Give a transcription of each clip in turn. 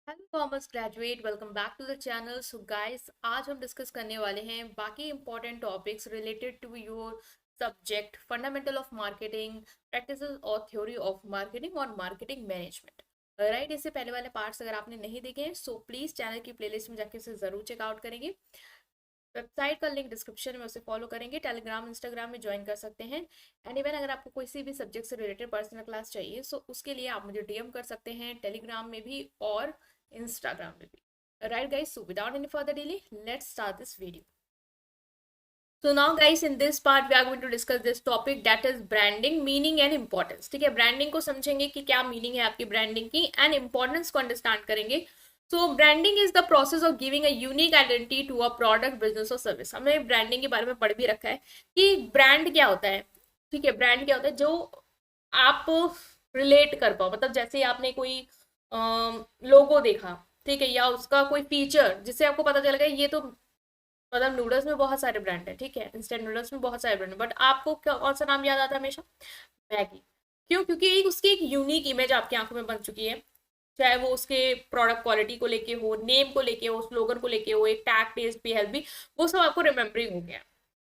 Hello commerce graduate, welcome back to the channel. So guys, आज हम discuss करने वाले हैं बाकी important topics related to your subject fundamental of marketing, practices और थ्योरी ऑफ मार्केटिंग और मार्केटिंग मैनेजमेंट। राइट, इससे पहले वाले पार्ट्स अगर आपने नहीं देखे हैं सो प्लीज चैनल की प्लेलिस्ट में जाके उसे जरूर चेकआउट करेंगे। वेबसाइट का लिंक डिस्क्रिप्शन में उसे फॉलो करेंगे। टेलीग्राम इंस्टाग्राम में ज्वाइन कर सकते हैं। एंड इवन अगर आपको किसी भी सब्जेक्ट से रिलेटेड पर्सनल क्लास चाहिए सो उसके लिए आप मुझे डीएम कर सकते हैं, टेलीग्राम में भी और इंस्टाग्राम में भी। Right guys, so without any further delay, let's start this video. So now guys, in this part we are going to discuss this topic, that is branding, meaning and importance. ठीक है, branding को समझेंगे कि क्या meaning है आपकी branding की, and importance को अंडरस्टैंड करेंगे। So branding is the process of giving a unique identity to a product, business और सर्विस। हमने ब्रांडिंग के बारे में पढ़ भी रखा है कि ब्रांड क्या होता है। ठीक है, ब्रांड क्या होता है जो आप रिलेट कर पाओ, मतलब जैसे आपने कोई लोगो देखा, ठीक है, या उसका कोई फीचर जिससे आपको पता चलेगा ये तो, मतलब नूडल्स में बहुत सारे ब्रांड है, ठीक है, इंस्टेंट नूडल्स में बहुत सारे ब्रांड है, बट आपको कौन सा नाम याद आता है हमेशा? मैगी। क्यों? क्योंकि उसकी एक यूनिक इमेज आपकी आंखों में बन चुकी है। चाहे वो उसके प्रोडक्ट क्वालिटी को लेके हो, नेम को लेके हो, स्लोगन को लेके हो, एक टैग, टेस्ट भी, हेल्थ भी, वो सब आपको रिमेम्बरिंग हो गया।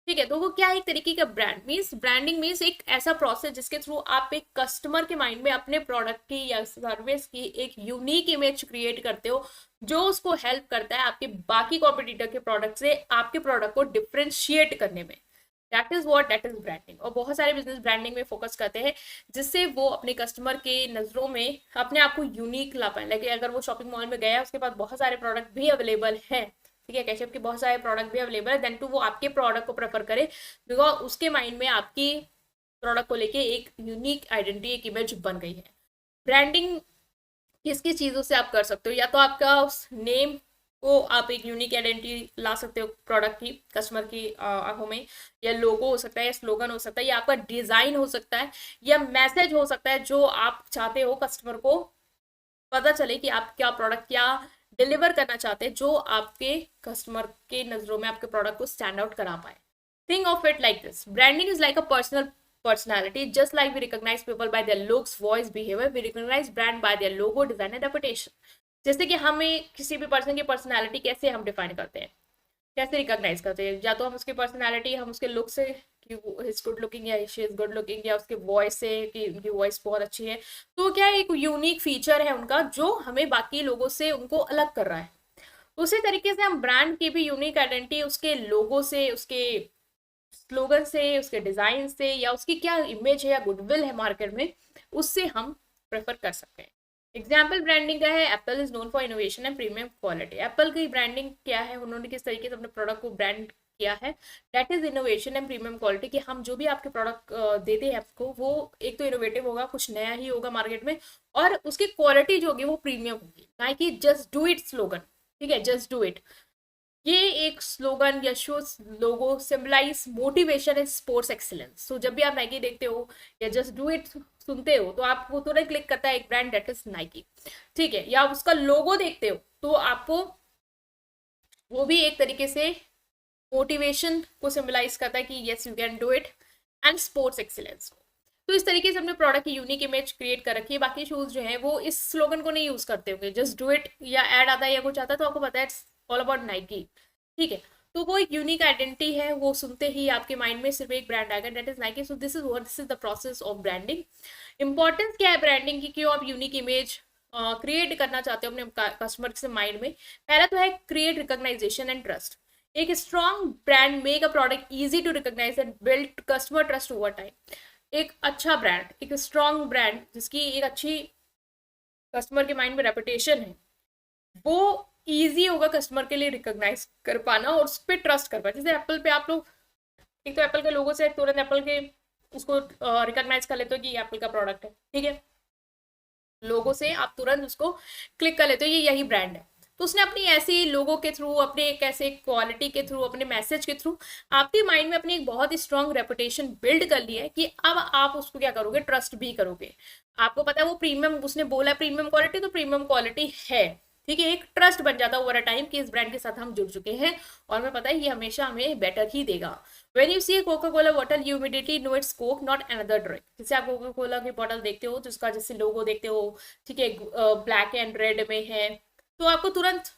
ठीक है, तो वो क्या है, एक तरीके का ब्रांड मीन्स, ब्रांडिंग मीन्स एक ऐसा प्रोसेस जिसके थ्रू आप एक कस्टमर के माइंड में अपने प्रोडक्ट की या सर्विस की एक यूनिक इमेज क्रिएट करते हो, जो उसको हेल्प करता है आपके बाकी कॉम्पिटिटर के प्रोडक्ट से आपके प्रोडक्ट को डिफ्रेंशिएट करने में। That is branding. और बहुत सारे बिजनेस ब्रांडिंग में फोकस करते हैं जिससे वो अपने कस्टमर के नजरों में अपने आप को यूनिक ला पाए। लेकिन अगर वो शॉपिंग मॉल में गया, उसके पास बहुत सारे प्रोडक्ट भी अवेलेबल हैं, ठीक है, कैशअप के बहुत सारे प्रोडक्ट भी अवेलेबल है, देन टू वो आपके प्रोडक्ट को प्रेफर करे, बिकॉज उसके माइंड में आपकी प्रोडक्ट को लेके एक यूनिक आइडेंटिटी, एक इमेज बन गई है। ब्रांडिंग किस किस चीज़ों से आप कर सकते हो, या तो आपका उस नेम को आप एक यूनिक आइडेंटिटी ला सकते हो प्रोडक्ट की, कस्टमर की आंखों में, या लोगो हो सकता है, या स्लोगन हो सकता है, या आपका डिजाइन हो सकता है, या मैसेज हो सकता है जो आप चाहते हो कस्टमर को पता चले कि आप क्या प्रोडक्ट, क्या डिलीवर करना चाहते हैं, जो आपके कस्टमर के नजरों में आपके प्रोडक्ट को स्टैंड आउट करा पाए। Think of it like this, branding is like a personal personality. Just like we recognize people by their looks, voice, behavior, we recognize brand by their logo, design and reputation. जैसे कि हमें किसी भी person की personality कैसे हम define करते हैं, कैसे रिकॉग्नाइज करते हैं, या तो हम उसकी पर्सनालिटी, हम उसके लुक से कि इज गुड लुकिंग या शी इज गुड लुकिंग, या उसके वॉइस से कि उनकी वॉइस बहुत अच्छी है। तो क्या है, एक यूनिक फीचर है उनका जो हमें बाकी लोगों से उनको अलग कर रहा है। उसी तरीके से हम ब्रांड की भी यूनिक आइडेंटिटी उसके लोगो से, उसके स्लोगन से, उसके डिजाइन से, या उसकी क्या इमेज है या गुडविल है मार्केट में, उससे हम प्रेफर कर सकते हैं। एग्जाम्पल ब्रांडिंग का है, Apple is known for innovation and premium quality. Apple की ब्रांडिंग क्या है, उन्होंने किस तरीके से अपने प्रोडक्ट को ब्रांड किया है, that is innovation and premium quality. कि हम जो भी आपके प्रोडक्ट देते हैं आपको, वो एक तो इनोवेटिव होगा, कुछ नया ही होगा मार्केट में, और उसकी क्वालिटी जो होगी वो प्रीमियम होगी, ना कि जस्ट डू इट स्लोगन। ठीक है, जस्ट डू इट, ये एक स्लोगन या show logo symbolize motivation and sports excellence. So जब भी आप नाइकी देखते हो या जस्ट डू इट सुनते हो तो आपको तुरंत क्लिक करता है एक ब्रांड, दैट इज नाइकी। ठीक है, या उसका लोगो देखते हो तो आपको वो भी एक तरीके से मोटिवेशन को सिंबलाइज करता है कि yes you can do it, and sports excellence. तो इस तरीके से अपने प्रोडक्ट की यूनिक इमेज क्रिएट कर रखी है। बाकी शूज जो है वो इस स्लोगन को नहीं यूज करते होंगे, जस्ट डू इट या एड आता है या कुछ आता है तो आपको पता है इट्स ऑल अबाउट नाइकी। ठीक है, तो वो एक यूनिक आइडेंटिटी है, वो सुनते ही आपके माइंड में सिर्फ एक ब्रांड आएगा, that is Nike. So this is the process of branding. Importance क्या है ब्रांडिंग की, क्यों आप यूनिक इमेज क्रिएट करना चाहते हो अपने कस्टमर से माइंड में? पहला तो है क्रिएट रिकॉग्नाइजेशन एंड ट्रस्ट। एक strong brand make a product easy to recognise and build customer trust over time. एक अच्छा ब्रांड, एक स्ट्रॉन्ग ब्रांड जिसकी एक अच्छी कस्टमर के माइंड में रेपुटेशन है, वो इजी होगा कस्टमर के लिए रिकॉग्नाइज कर पाना और उस पर ट्रस्ट कर पाना। जैसे एप्पल पे आप लोग एक तो एप्पल के लोगों से तुरंत एप्पल के उसको रिकॉग्नाइज कर लेते हो कि एप्पल का प्रोडक्ट है, ठीक है, लोगो से आप तुरंत उसको क्लिक कर लेते हो ये यही ब्रांड है। तो उसने अपनी ऐसी लोगों के थ्रू, अपने एक ऐसे क्वालिटी के थ्रू, अपने मैसेज के थ्रू आपके माइंड में अपनी एक बहुत ही स्ट्रॉन्ग रेपुटेशन बिल्ड कर लिया है कि अब आप उसको क्या करोगे, ट्रस्ट भी करोगे। आपको पता है वो प्रीमियम, उसने बोला प्रीमियम क्वालिटी तो प्रीमियम क्वालिटी है। ठीक है, एक ट्रस्ट बन जाता है ओवर अ टाइम कि इस ब्रांड के साथ हम जुड़ चुके हैं और हमें पता है ये हमेशा हमें बेटर ही देगा। When you see Coca Cola bottle you immediately know it's Coke not another drink. जैसे आप कोका कोला की बॉटल देखते हो जिसका जैसे लोगो देखते हो, ठीक है, ब्लैक एंड रेड में है, तो आपको तुरंत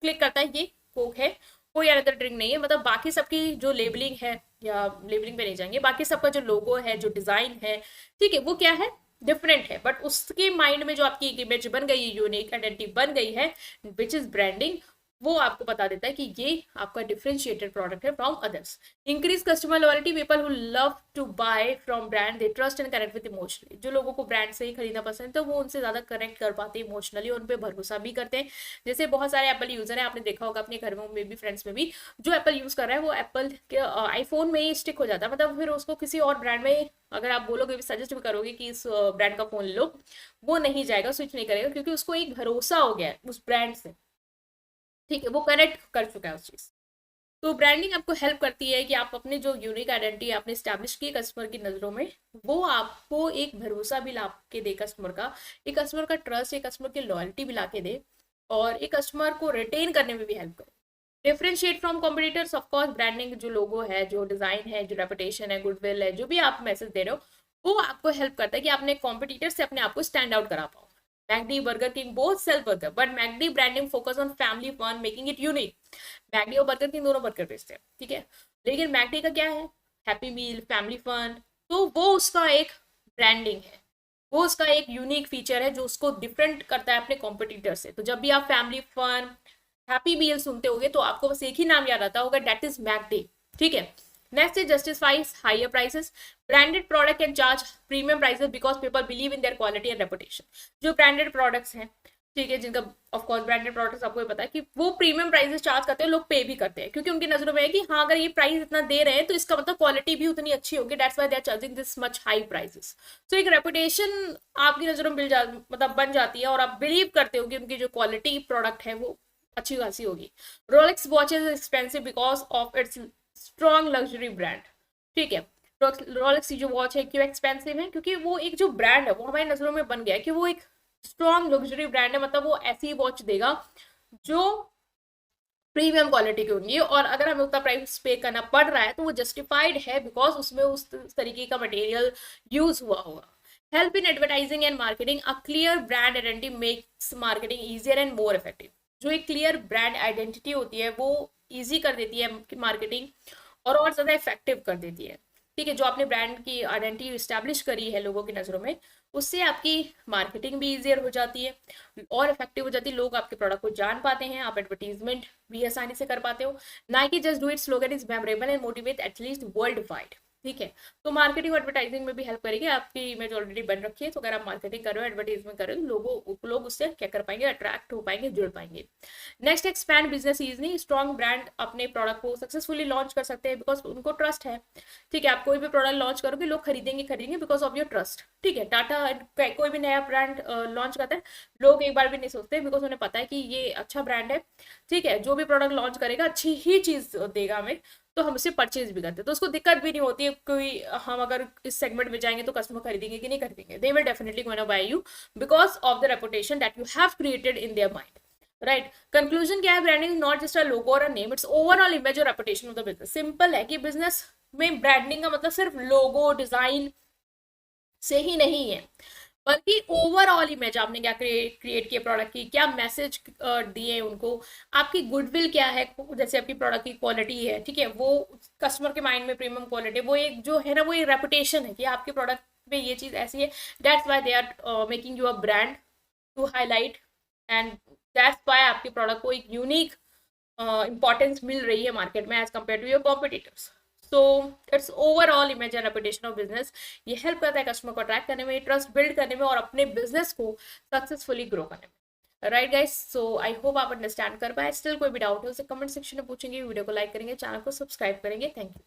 क्लिक करता है ये कोक है, कोई अदर ड्रिंक नहीं है। मतलब बाकी सबकी जो लेबलिंग है, या लेबलिंग पे नहीं जाएंगे, बाकी सबका जो लोगो है, जो डिजाइन है, ठीक है, वो क्या है, डिफरेंट है, बट उसके माइंड में जो आपकी एक इमेज बन गई है, यूनिक आइडेंटिटी बन गई है, विच इज ब्रांडिंग, वो आपको बता देता है कि ये आपका डिफरेंशिएटेड प्रोडक्ट है from others. Increase customer loyalty, people who love to buy from brand they trust and connect with emotionally. जो लोगों को ब्रांड से ही खरीदना पसंद है, तो वो उनसे ज्यादा कनेक्ट कर पाते हैं इमोशनली, उन पर भरोसा भी करते हैं। जैसे बहुत सारे एप्पल यूजर है, आपने देखा होगा अपने घर में भी, फ्रेंड्स में भी, जो एप्पल यूज कर रहा है वो एप्पल के आईफोन में ही स्टिक हो जाता है। मतलब फिर उसको किसी और ब्रांड में अगर आप बोलोगे, सजेस्ट भी करोगे कि इस ब्रांड का फोन लो, वो नहीं जाएगा, स्विच नहीं करेगा, क्योंकि उसको एक भरोसा हो गया है उस ब्रांड से, ठीक है, वो कनेक्ट कर चुका है उस चीज। तो ब्रांडिंग आपको हेल्प करती है कि आप अपने जो यूनिक आइडेंटिटी आपने स्टैब्लिश की कस्टमर की नजरों में, वो आपको एक भरोसा भी ला के दे कस्टमर का, एक कस्टमर का ट्रस्ट, एक कस्टमर की लॉयल्टी भी ला के दे, और एक कस्टमर को रिटेन करने में भी हेल्प करे। Differentiate from competitors, of course branding जो लोगो है, जो डिजाइन है, जो रेपुटेशन है, गुडविल है, जो भी आप मैसेज दे रहे हो, वो आपको हेल्प करता है कि आपने कॉम्पिटिटर से अपने आप को स्टैंड आउट करा पाओ। McD, burger king both sell burger, but McD branding focus on family fun, making it unique. McD और बर्गर किंग दोनों बर्गर बेचते हैं, ठीक है, लेकिन मैकडी का क्या है, हैप्पी मील, फैमिली फन, तो वो उसका एक ब्रांडिंग है, वो उसका एक यूनिक फीचर है जो उसको डिफरेंट करता है अपने कॉम्पिटिटर से। तो जब भी आप फैमिली फन, हैप्पी मील सुनते होगे, तो आपको बस एक ही नाम याद आता होगा, दैट इज मैकडी, ठीक है। Next is justifies higher prices, branded product can charge premium prices because people believe in their quality and reputation. जो ब्रांडेड प्रोडक्ट्स हैं, ठीक है, जिनका ऑफ कोर्स ब्रांडेड प्रोडक्ट्स आपको ये पता है कि वो प्रीमियम प्राइसेस चार्ज करते हैं, लोग पे भी करते हैं, क्योंकि उनकी नजरों में है कि हाँ, अगर ये प्राइस इतना दे रहे हैं तो इसका मतलब क्वालिटी भी उतनी अच्छी होगी, that's why they are charging this much high prices. तो एक रेपुटेशन आपकी नजरों में मतलब बन जाती है, और आप बिलीव करते हो कि उनकी जो क्वालिटी प्रोडक्ट है वो अच्छी खासी होगी। Rolex watch is expensive because of its strong luxury brand, ठीक है। रोलेक्स की जो वॉच है क्यों एक्सपेंसिव है, क्योंकि वो एक जो ब्रांड है वो हमारी नजरों में बन गया है कि वो एक स्ट्रॉन्ग लग्जरी ब्रांड है, मतलब वो ऐसी वॉच देगा जो प्रीमियम क्वालिटी की होंगी, और अगर हमें उतना प्राइस पे करना पड़ रहा है तो वो जस्टिफाइड है, बिकॉज उसमें उस तरीके का मटेरियल यूज हुआ होगा। Help in advertising and marketing, a clear brand identity makes marketing easier and more effective. जो एक क्लियर ब्रांड आइडेंटिटी होती है वो ईजी कर देती है मार्केटिंग, और ज्यादा इफेक्टिव कर देती है, ठीक है। जो आपने ब्रांड की आइडेंटिटी स्टैब्लिश करी है लोगों की नजरों में, उससे आपकी मार्केटिंग भी इजियर हो जाती है और इफेक्टिव हो जाती है, लोग आपके प्रोडक्ट को जान पाते हैं, आप एडवर्टीजमेंट भी आसानी से कर पाते हो। Nike just do it slogan is memorable and motivate at least world wide, ठीक है। तो मार्केटिंग और एडवर्टाइजिंग में भी हेल्प करेगी, आपकी इमेज ऑलरेडी बन रखी है, तो अगर आप मार्केटिंग कर रहे हो, एडवर्टाइजमेंट कर रहे हो, लोग उससे क्या कर पाएंगे, अट्रैक्ट हो पाएंगे, जुड़ पाएंगे। Next, expand business easily, strong brand अपने प्रोडक्ट को सक्सेसफुली लॉन्च कर सकते हैं बिकॉज उनको ट्रस्ट है, ठीक है। आप कोई भी प्रोडक्ट लॉन्च करोगे, लोग खरीदेंगे बिकॉज ऑफ योर ट्रस्ट, ठीक है। टाटा कोई भी नया ब्रांड लॉन्च करता है, लोग एक बार भी नहीं सोचते, बिकॉज उन्हें पता है कि ये अच्छा ब्रांड है, ठीक है, जो भी प्रोडक्ट लॉन्च करेगा अच्छी ही चीज देगा हमें, तो हम उसे परचेज भी करते हैं, तो उसको दिक्कत भी नहीं होती है कोई, हम अगर इस सेगमेंट में जाएंगे तो कस्टमर खरीदेंगे कि नहीं खरीदेंगे, they will definitely gonna buy you because of the reputation that you have created in their mind, right. Conclusion क्या है, branding not just a logo और a name, it's overall image और reputation of the business. Simple है कि business में branding का मतलब सिर्फ लोगो डिजाइन से ही नहीं है, बल्कि ओवरऑल इमेज आपने क्या क्रिएट किया प्रोडक्ट की, क्या मैसेज दिए उनको, आपकी गुडविल क्या है, जैसे आपकी प्रोडक्ट की क्वालिटी है, ठीक है, वो कस्टमर के माइंड में प्रीमियम क्वालिटी, वो एक जो है ना, वो एक रेपुटेशन है कि आपके प्रोडक्ट में ये चीज ऐसी है, that's why they are making you a brand to highlight, and that's why आपके प्रोडक्ट को एक यूनिक इंपॉर्टेंस मिल रही है मार्केट में as compare to your competitors. So it's overall image and reputation of business, ये हेल्प करता है कस्टमर को अट्रैक्ट करने में, ट्रस्ट बिल्ड करने में, और अपने बिजनेस को सक्सेसफुली ग्रो करने में, right guys. So I hope आप अंडरस्टैंड कर पाए। स्टिल कोई भी डाउट है उसे कमेंट सेक्शन में पूछेंगे, वीडियो को लाइक करेंगे, चैनल को सब्सक्राइब करेंगे। Thank you.